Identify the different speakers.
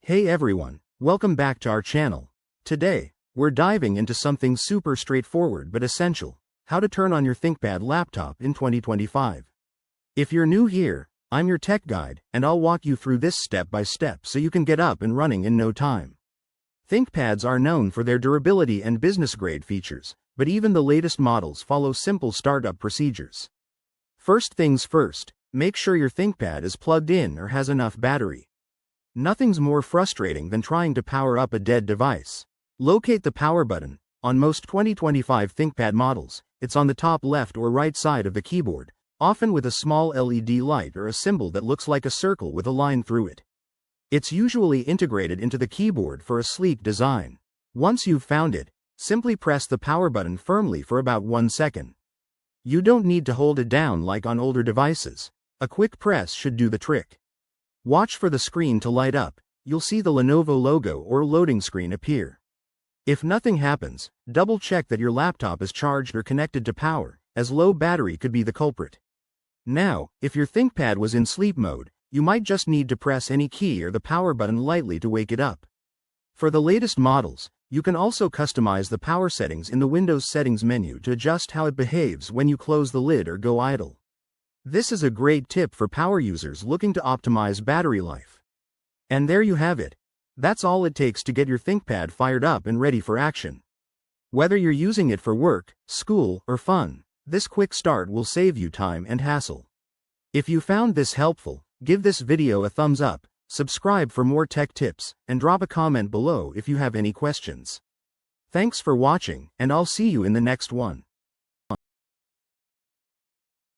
Speaker 1: Hey everyone, welcome back to our channel. Today, we're diving into something super straightforward but essential: how to turn on your ThinkPad laptop in 2025. If you're new here, I'm your tech guide, and I'll walk you through this step by step so you can get up and running in no time. ThinkPads are known for their durability and business-grade features, but even the latest models follow simple startup procedures. First things first, make sure your ThinkPad is plugged in or has enough battery. Nothing's more frustrating than trying to power up a dead device. Locate the power button. On most 2025 ThinkPad models, it's on the top left or right side of the keyboard, often with a small LED light or a symbol that looks like a circle with a line through it. It's usually integrated into the keyboard for a sleek design. Once you've found it, simply press the power button firmly for about 1 second. You don't need to hold it down like on older devices. A quick press should do the trick. Watch for the screen to light up. You'll see the Lenovo logo or loading screen appear. If nothing happens, double check that your laptop is charged or connected to power, as low battery could be the culprit. Now, if your ThinkPad was in sleep mode, you might just need to press any key or the power button lightly to wake it up. For the latest models, you can also customize the power settings in the Windows settings menu to adjust how it behaves when you close the lid or go idle. This is a great tip for power users looking to optimize battery life. And there you have it. That's all it takes to get your ThinkPad fired up and ready for action. Whether you're using it for work, school, or fun, this quick start will save you time and hassle. If you found this helpful, give this video a thumbs up, subscribe for more tech tips, and drop a comment below if you have any questions. Thanks for watching, and I'll see you in the next one.